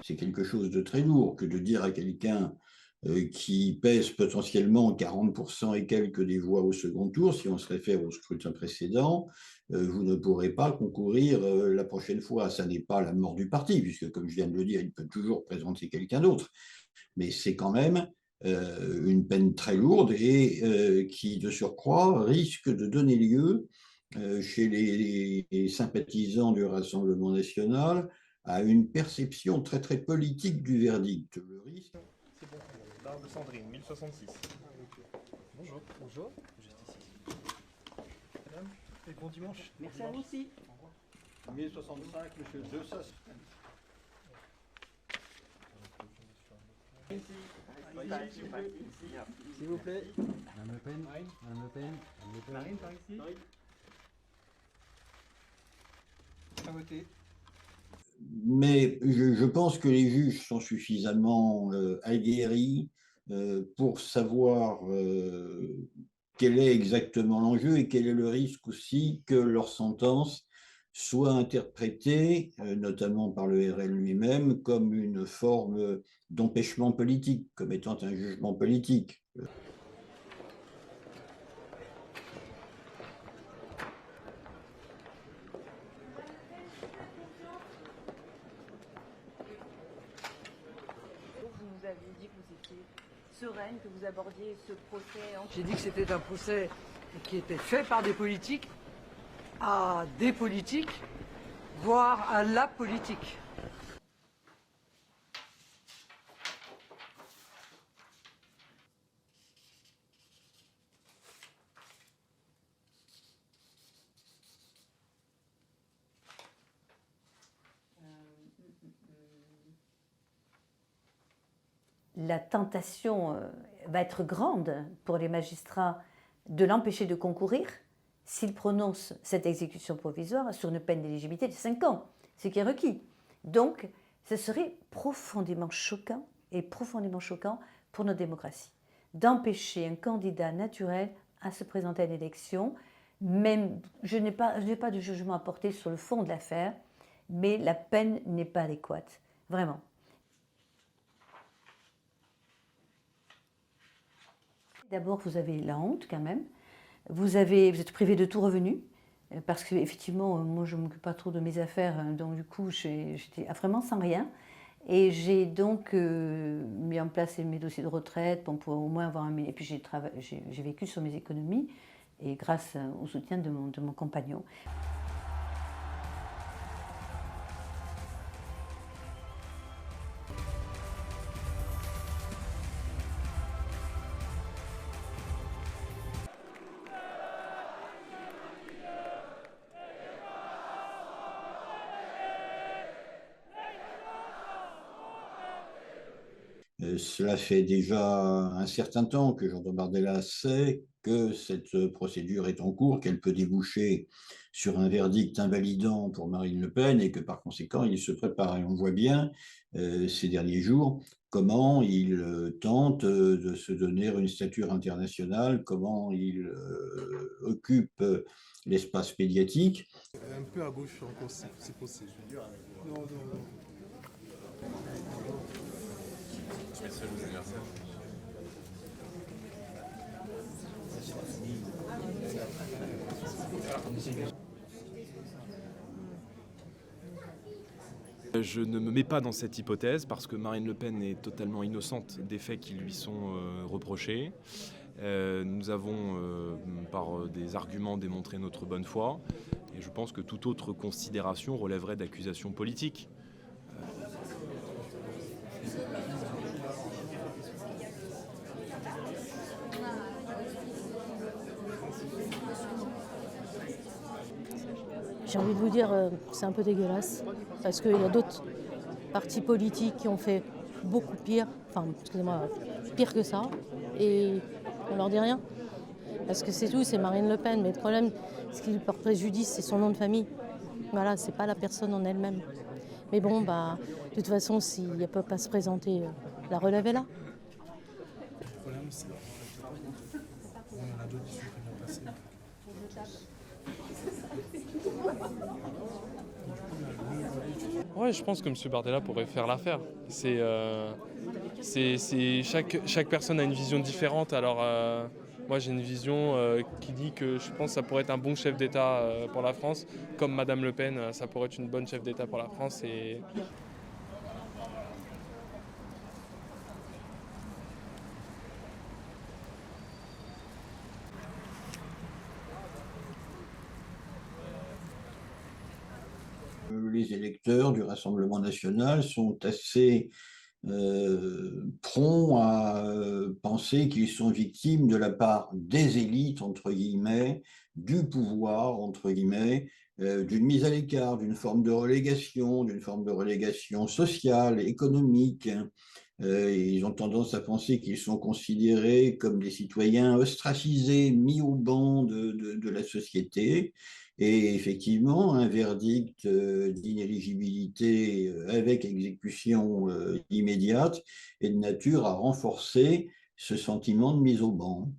C'est quelque chose de très lourd que de dire à quelqu'un qui pèse potentiellement 40% et quelques des voix au second tour, si on se réfère au scrutin précédent, vous ne pourrez pas concourir la prochaine fois. Ça n'est pas la mort du parti, puisque, comme je viens de le dire, il peut toujours présenter quelqu'un d'autre. Mais c'est quand même une peine très lourde et qui, de surcroît, risque de donner lieu chez les sympathisants du Rassemblement national à une perception très très politique du verdict. Le risque. C'est bon, barre de Sandrine, 1066. Bonjour. Bonjour. Juste ici. Madame, et bon dimanche. Merci à vous aussi. 1065, monsieur De Sass. S'il vous plaît. Madame Le Pen, Madame Le Pen, Madame Le Pen. Marine, par ici. À voter. Mais je pense que les juges sont suffisamment aguerris pour savoir quel est exactement l'enjeu et quel est le risque aussi que leur sentence soit interprétée, notamment par le RL lui-même, comme une forme d'empêchement politique, comme étant un jugement politique. Vous nous aviez dit que vous étiez sereine, que vous abordiez ce procès. J'ai dit que c'était un procès qui était fait par des politiques à des politiques, voire à la politique. La tentation va être grande pour les magistrats de l'empêcher de concourir s'il prononce cette exécution provisoire sur une peine d'éligibilité de 5 ans, ce qui est requis. Donc, ce serait profondément choquant et profondément choquant pour notre démocratie d'empêcher un candidat naturel à se présenter à l'élection. Même, je n'ai pas de jugement à porter sur le fond de l'affaire, mais la peine n'est pas adéquate, vraiment. D'abord, vous avez la honte quand même. Vous êtes privé de tout revenu, parce qu'effectivement, moi je ne m'occupe pas trop de mes affaires, donc du coup j'étais vraiment sans rien. Et j'ai donc mis en place mes dossiers de retraite pour pouvoir au moins avoir un... Et puis j'ai vécu sur mes économies, et grâce au soutien de mon compagnon. Cela fait déjà un certain temps que Jean-Thomas Bardella sait que cette procédure est en cours, qu'elle peut déboucher sur un verdict invalidant pour Marine Le Pen et que par conséquent il se prépare. Et on voit bien ces derniers jours comment il tente de se donner une stature internationale, comment il occupe l'espace médiatique. Un peu à gauche encore, c'est possible. Non, non, non. Je ne me mets pas dans cette hypothèse parce que Marine Le Pen est totalement innocente des faits qui lui sont reprochés. Nous avons, par des arguments, démontré notre bonne foi et je pense que toute autre considération relèverait d'accusations politiques. J'ai envie de vous dire, c'est un peu dégueulasse, parce qu'il y a d'autres partis politiques qui ont fait beaucoup pire, enfin, excusez-moi, pire que ça, et on leur dit rien. Parce que c'est tout, c'est Marine Le Pen, mais le problème, ce qui lui porte préjudice, c'est son nom de famille. Voilà, c'est pas la personne en elle-même. Mais bon, bah, de toute façon, si elle ne peut pas se présenter, la relève est là. Le problème, c'est qu'on a d'autres qui sont très bien placés. Ouais, je pense que M. Bardella pourrait faire l'affaire. Chaque personne a une vision différente. Alors, moi, j'ai une vision qui dit que je pense que ça pourrait être un bon chef d'État pour la France. Comme Madame Le Pen, ça pourrait être une bonne chef d'État pour la France. Les électeurs du Rassemblement national sont assez prompts à penser qu'ils sont victimes de la part des élites, entre guillemets, du pouvoir, entre guillemets, d'une mise à l'écart, d'une forme de relégation sociale, économique. Ils ont tendance à penser qu'ils sont considérés comme des citoyens ostracisés, mis au banc de la société. Et effectivement, un verdict d'inéligibilité avec exécution immédiate est de nature à renforcer ce sentiment de mise au banc.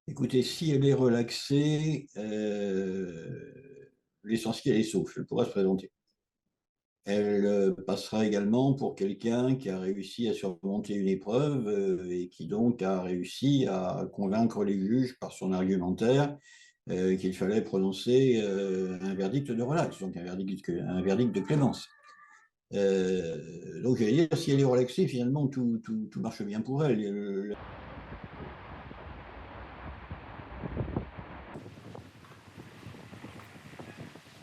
Écoutez, si elle est relaxée, l'essentiel est sauf, elle pourra se présenter. Elle passera également pour quelqu'un qui a réussi à surmonter une épreuve et qui donc a réussi à convaincre les juges par son argumentaire qu'il fallait prononcer un verdict de relax, donc un verdict de clémence. Donc, j'allais dire, si elle est relaxée, finalement, tout marche bien pour elle.